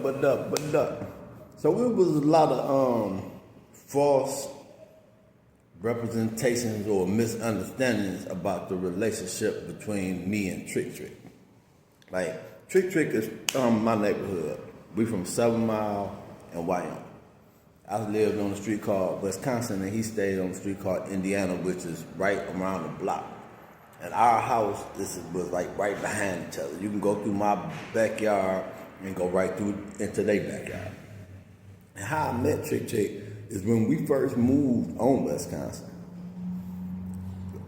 But so it was a lot of false representations or misunderstandings about the relationship between me and Trick Trick. Like, Trick Trick is from my neighborhood. We from 7 Mile and Wyoming. I lived on a street called Wisconsin, and he stayed on a street called Indiana, which is right around the block. And our house was like right behind each other. You can go through my backyard and go right through into their backyard. And how I met Trick Trick is when we first moved on Wisconsin.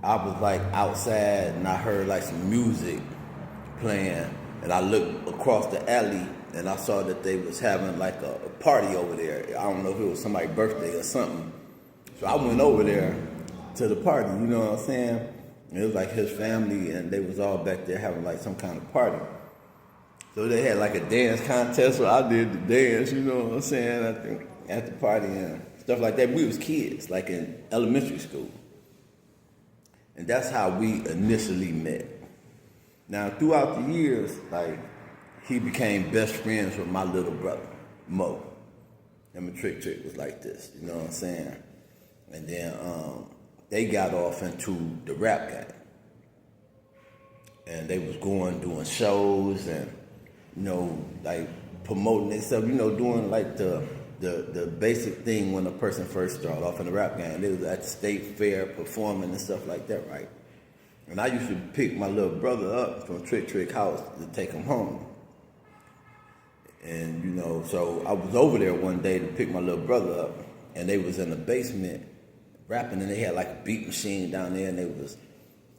I was like outside and I heard like some music playing, and I looked across the alley and I saw that they was having like a party over there. I don't know if it was somebody's birthday or something. So I went over there to the party, you know what I'm saying? And it was like his family, and they was all back there having like some kind of party. So they had like a dance contest, so I did the dance, you know what I'm saying, I think, at the party and stuff like that. We was kids, like in elementary school. And that's how we initially met. Now, throughout the years, like, he became best friends with my little brother, Mo. Him and Trick Trick was like this, you know what I'm saying? And then they got off into the rap game. And they was doing shows and, you know, like promoting themselves, you know, doing like the basic thing when a person first started off in the rap game. They was at the state fair performing and stuff like that, right? And I used to pick my little brother up from Trick Trick house to take him home. And, you know, so I was over there one day to pick my little brother up, and they was in the basement rapping, and they had like a beat machine down there, and they was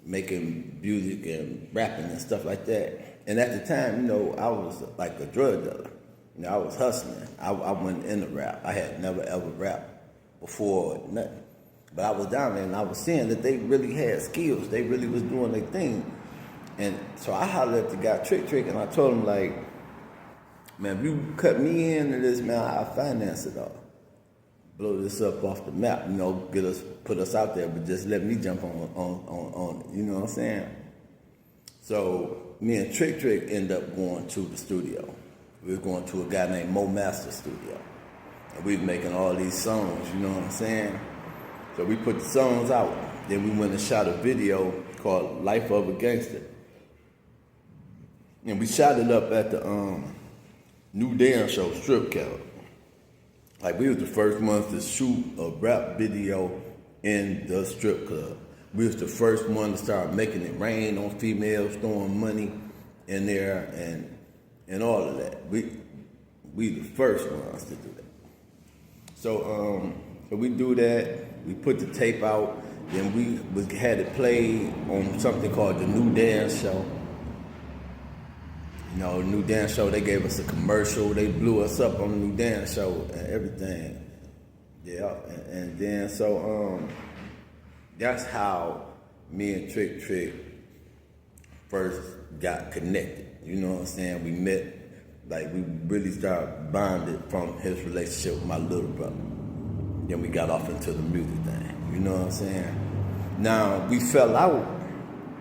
making music and rapping and stuff like that. And at the time, you know, I was like a drug dealer. You know, I was hustling. I wasn't into rap. I had never ever rapped before, nothing. But I was down there, and I was seeing that they really had skills. They really was doing their thing. And so I hollered at the guy, Trick Trick, and I told him, like, man, if you cut me into this, man, I'll finance it all. Blow this up off the map, you know, put us out there, but just let me jump on it, you know what I'm saying? So me and Trick Trick end up going to the studio. We were going to a guy named Mo Master studio. And we were making all these songs, you know what I'm saying? So we put the songs out. Then we went and shot a video called Life of a Gangster. And we shot it up at the New Dance Show strip club. Like, we was the first ones to shoot a rap video in the strip club. We was the first one to start making it rain on females, throwing money in there and all of that. We the first ones to do that. So we do that. We put the tape out. Then we had it played on something called the New Dance Show. You know, New Dance Show, they gave us a commercial. They blew us up on the New Dance Show and everything. Yeah, and then so that's how me and Trick Trick first got connected. You know what I'm saying? We met, like, we really started bonded from his relationship with my little brother. Then we got off into the music thing. You know what I'm saying? Now, we fell out.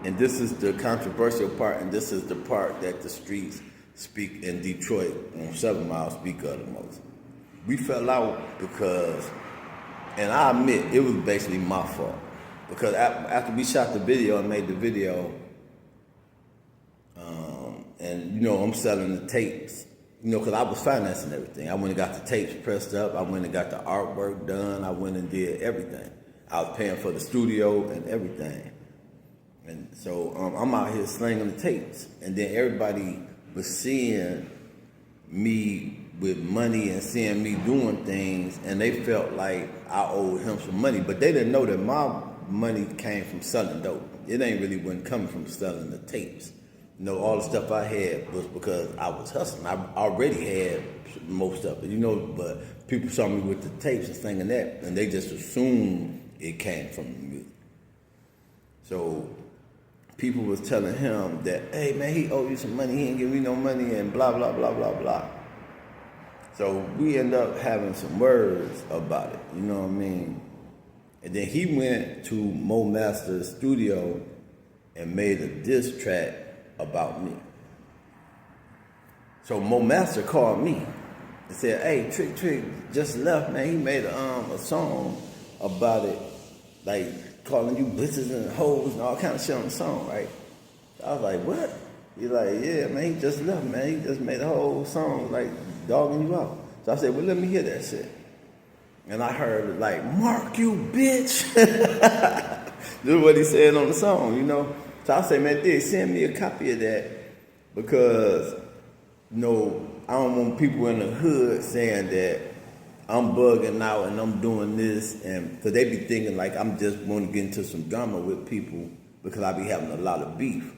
And this is the controversial part, and this is the part that the streets speak in Detroit on 7 Mile speak of the most. We fell out because, and I admit, it was basically my fault. Because after we shot the video and made the video, and, you know, I'm selling the tapes, you know, because I was financing everything. I went and got the tapes pressed up. I went and got the artwork done. I went and did everything. I was paying for the studio and everything. And so I'm out here slinging the tapes. And then everybody was seeing me with money and seeing me doing things, and they felt like I owed him some money. But they didn't know that my money came from selling dope. It ain't really wasn't coming from selling the tapes. You know, all the stuff I had was because I was hustling. I already had most of it, you know, but people saw me with the tapes and singing that, and they just assumed it came from the music. So people was telling him that, hey, man, he owed you some money, he ain't give me no money, and blah, blah, blah, blah, blah. So we end up having some words about it, you know what I mean? And then he went to Mo Master's studio and made a diss track about me. So Mo Master called me, and said, "Hey, Trick just left, man. He made a song about it, like calling you bitches and hoes and all kind of shit on the song, right?" I was like, "What?" He's like, "Yeah, man. He just left, man. He just made a whole song like dogging you out." So I said, "Well, let me hear that shit." And I heard it like, "Mark, you bitch." This is what he said on the song, you know. So I say, "Man, dude, send me a copy of that because, you know, I don't want people in the hood saying that I'm bugging out and I'm doing this, and because they be thinking like I'm just want to get into some drama with people because I be having a lot of beef."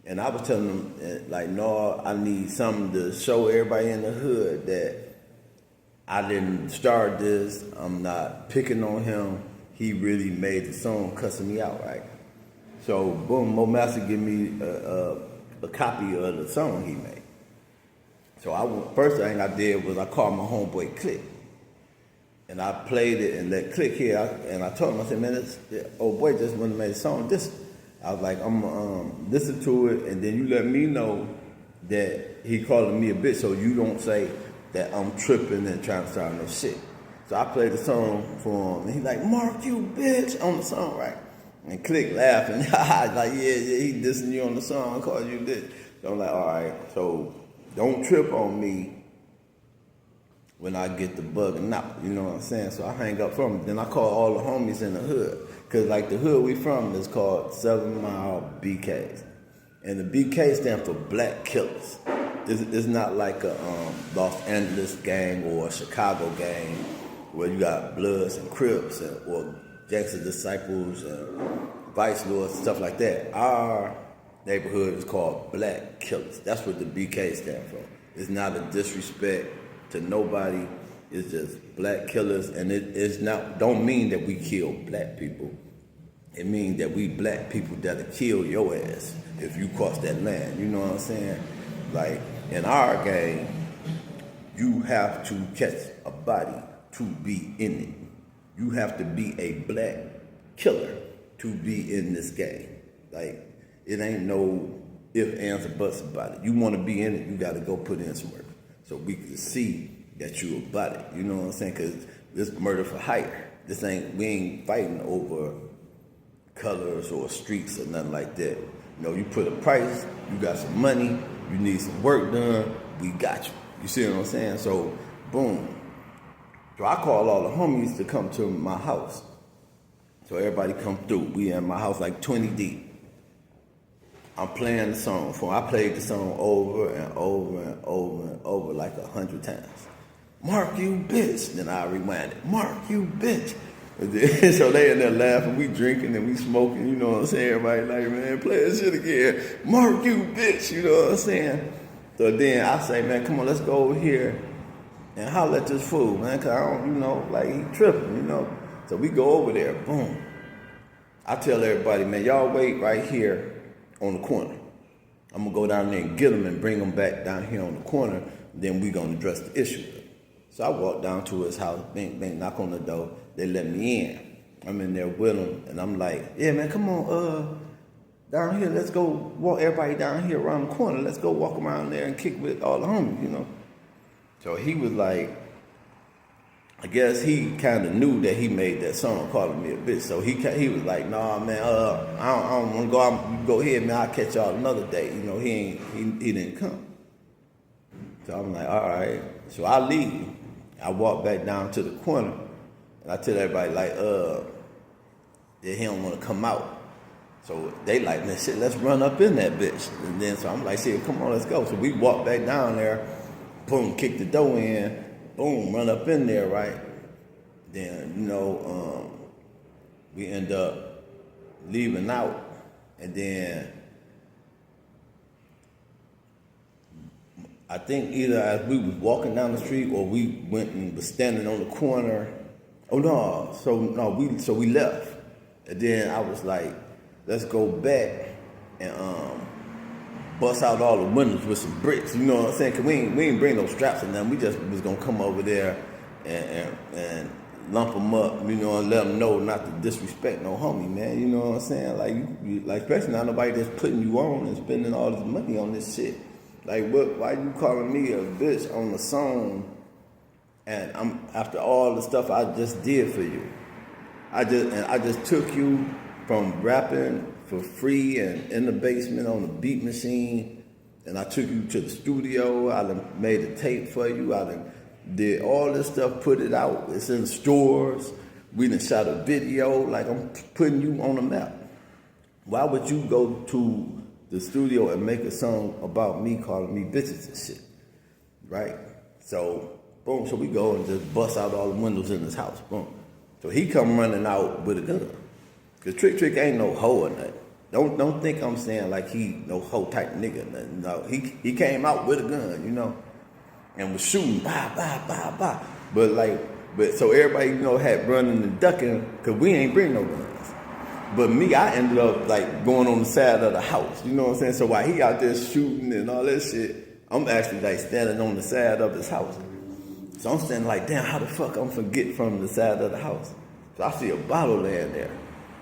And I was telling them like, "No, I need something to show everybody in the hood that I didn't start this. I'm not picking on him. He really made the song cussing me out, right?" So boom, Mo Master give me a copy of the song he made. So first thing I did was I called my homeboy Click, and I played it and let Click hear. And I told him, I said, "Man, this old boy just went and made a song. I was like, I'm listen to it, and then you let me know that he calling me a bitch, so you don't say that I'm tripping and trying to start no shit." So I played the song for him, and he's like, "Mark, you bitch," on the song, right? And Click laughing, like, yeah, he dissing you on the song, called you bitch. So I'm like, all right, so don't trip on me when I get the bugging out, you know what I'm saying? So I hang up from him. Then I call all the homies in the hood, because like the hood we from is called 7 Mile BKs. And the BK stand for Black Killers. It's not like a Los Angeles gang or a Chicago gang where you got Bloods and Crips or Gangster Disciples and Vice Lords, stuff like that. Our neighborhood is called Black Killers. That's what the BK stand for. It's not a disrespect to nobody. It's just Black Killers, and it's not. Don't mean that we kill black people. It means that we black people that'll kill your ass if you cross that land. You know what I'm saying? Like in our game, you have to catch a body to be in it. You have to be a black killer to be in this game. Like, it ain't no ifs, ands, or buts about it. You want to be in it, you got to go put in some work so we can see that you about it. You know what I'm saying? Because this murder for hire. We ain't fighting over colors or streets or nothing like that. You know, you put a price, you got some money, you need some work done, we got you. You see what I'm saying? So, boom. So I call all the homies to come to my house. So everybody come through. We in my house like 20 deep. I'm playing the song for him. I played the song over and over and over and over like 100 times. "Mark, you bitch." Then I rewind it. "Mark, you bitch." So they in there laughing, we drinking and we smoking, you know what I'm saying? Everybody like, "Man, play that shit again. Mark, you bitch," you know what I'm saying? So then I say, "Man, come on, let's go over here and holler at this fool, man, because I don't, you know, like he tripping, you know." So we go over there, boom. I tell everybody, "Man, y'all wait right here on the corner. I'm going to go down there and get them and bring them back down here on the corner. Then we going to address the issue." So I walk down to his house, bang, bang, knock on the door. They let me in. I'm in there with him, and I'm like, "Yeah, man, come on, down here. Let's go walk everybody down here around the corner. Let's go walk around there and kick with all the homies, you know." So he was like, I guess he kind of knew that he made that song calling me a bitch. So he was like, "Nah, man, I don't want to go out. You go ahead, man. I'll catch y'all another day." You know, he didn't come. So I'm like, all right. So I leave. I walk back down to the corner, and I tell everybody like, that he don't want to come out. So they like, "Man, shit, let's run up in that bitch." And then so I'm like, "Shit, come on, let's go." So we walk back down there, boom, kick the door in, boom, run up in there, right? Then, you know, we end up leaving out, and then I think either as we was walking down the street or we went and was standing on the corner. Oh no, so we left. And then I was like, "Let's go back and bust out all the windows with some bricks." You know what I'm saying? Cause we ain't bring no straps or nothing. We just was gonna come over there and lump them up, you know, and let them know not to disrespect no homie, man. You know what I'm saying? Like especially not nobody that's putting you on and spending all this money on this shit. Like, why you calling me a bitch on the song And I'm after all the stuff I just did for you. I just took you from rapping for free and in the basement on the beat machine, and I took you to the studio. I done made a tape for you. I done did all this stuff, put it out. It's in stores. We done shot a video. Like, I'm putting you on the map. Why would you go to the studio and make a song about me calling me bitches and shit? Right? So, boom. So we go and just bust out all the windows in his house. Boom. So he come running out with a gun. Cause Trick ain't no hoe or nothing. Don't think I'm saying like he no hoe type nigga or nothing. No, he came out with a gun, you know, and was shooting, bah. But so everybody, you know, had running and ducking, cause we ain't bring no guns. But me, I ended up like going on the side of the house, you know what I'm saying? So while he out there shooting and all that shit, I'm actually like standing on the side of his house. So I'm standing like, damn, how the fuck I'm forget from the side of the house? So I see a bottle laying there.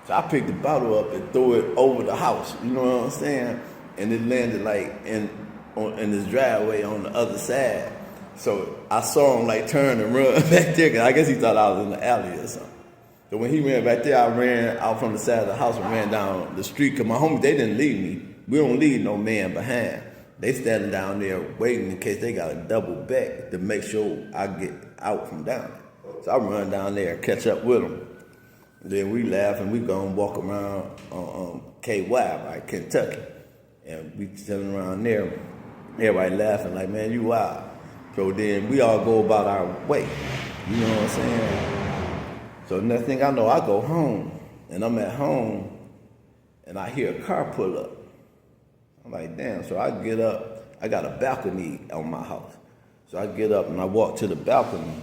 So I picked the bottle up and threw it over the house, you know what I'm saying? And it landed like in this driveway on the other side. So I saw him like turn and run back there, cause I guess he thought I was in the alley or something. So when he ran back there, I ran out from the side of the house and ran down the street, cause my homies, they didn't leave me. We don't leave no man behind. They standing down there waiting in case they got a double back to make sure I get out from down there. So I run down there and catch up with them. And then we laugh and we go and walk around on KY, right, Kentucky. And we sitting around there, everybody laughing like, man, you wild. So then we all go about our way. You know what I'm saying? So next thing I know, I go home. And I'm at home and I hear a car pull up. I'm like, damn. So I get up. I got a balcony on my house. So I get up and I walk to the balcony.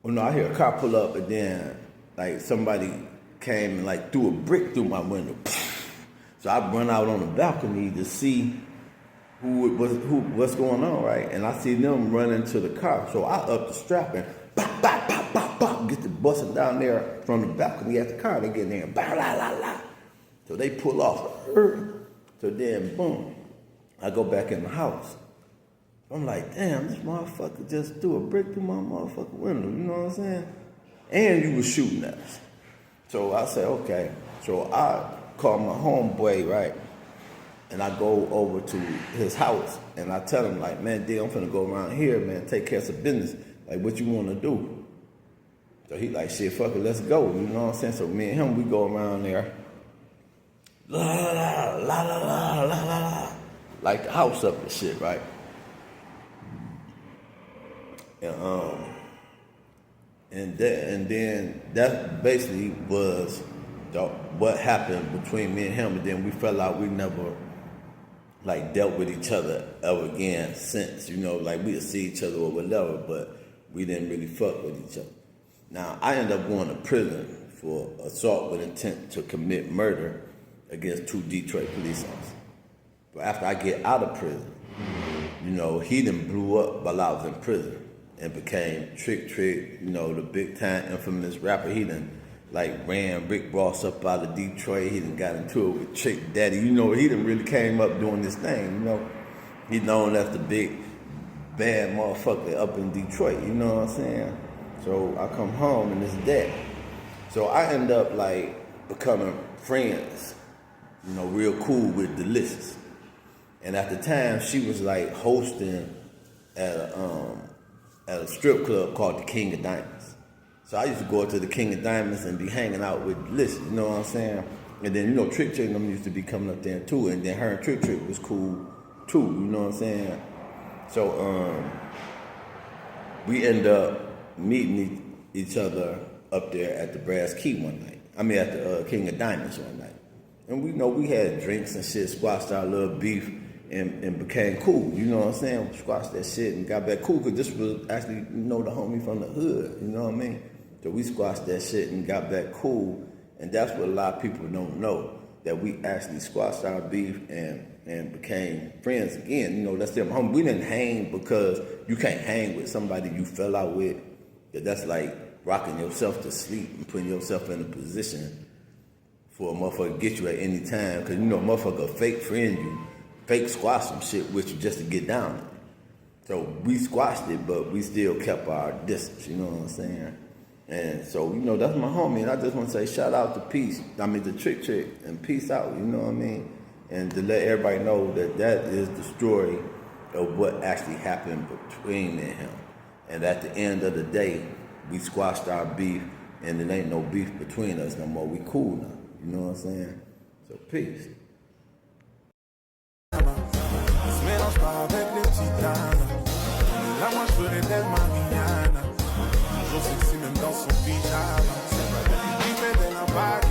Well, no, I hear a car pull up and then like somebody came and like threw a brick through my window. So I run out on the balcony to see what's going on, right? And I see them running to the car. So I up the strap and get the busting down there from the balcony at the car. They get in there and bah, la, la, la. So they pull off. So then, boom, I go back in the house. I'm like, damn, this motherfucker just threw a brick through my motherfucking window. You know what I'm saying? And you was shooting at us. So I said, okay. So I call my homeboy, right? And I go over to his house and I tell him, like, man, D, I'm finna go around here, man, take care of some business. Like, what you wanna do? So he like, shit, fuck it, let's go. You know what I'm saying? So me and him, we go around there. La la la la la la la la. Like the house up and shit, right? And then that basically was what happened between me and him, and then we fell out. We never like dealt with each other ever again since, you know, like we'd see each other or whatever, but we didn't really fuck with each other. Now, I ended up going to prison for assault with intent to commit murder against 2 Detroit police officers. But after I get out of prison, you know, he done blew up while I was in prison and became Trick, you know, the big time infamous rapper. He done like ran Rick Ross up out of Detroit. He done got into it with Trick Daddy. You know, he done really came up doing this thing, you know. He's known as the big bad motherfucker up in Detroit, you know what I'm saying? So I come home and it's that. So I end up like becoming friends, you know, real cool with Delicious. And at the time, she was like hosting at a strip club called the King of Diamonds. So I used to go to the King of Diamonds and be hanging out with Delicious, you know what I'm saying? And then, you know, Trick and them used to be coming up there too. And then her and Trick was cool too, you know what I'm saying? So we end up meeting each other up there at the Brass Key one night. I mean, at the King of Diamonds one night. And we know we had drinks and shit, squashed our little beef, and became cool, you know what I'm saying? We squashed that shit and got back cool, because this was actually, you know, the homie from the hood, you know what I mean? So we squashed that shit and got back cool, and that's what a lot of people don't know, that we actually squashed our beef and became friends again. You know, that's them homie. We didn't hang because you can't hang with somebody you fell out with. That's like rocking yourself to sleep and putting yourself in a position for a motherfucker to get you at any time. Because, you know, a motherfucker fake friend you, fake squash some shit with you just to get down. So we squashed it, but we still kept our distance, you know what I'm saying? And so, that's my homie, and I just want to say shout out to the Trick Trick, and peace out, you know what I mean? And to let everybody know that is the story of what actually happened between me and him. And at the end of the day, we squashed our beef, and there ain't no beef between us no more. We cool now, you know what I'm saying? So peace. Toujours sexy même dans son pyjama. Il fait de la bague.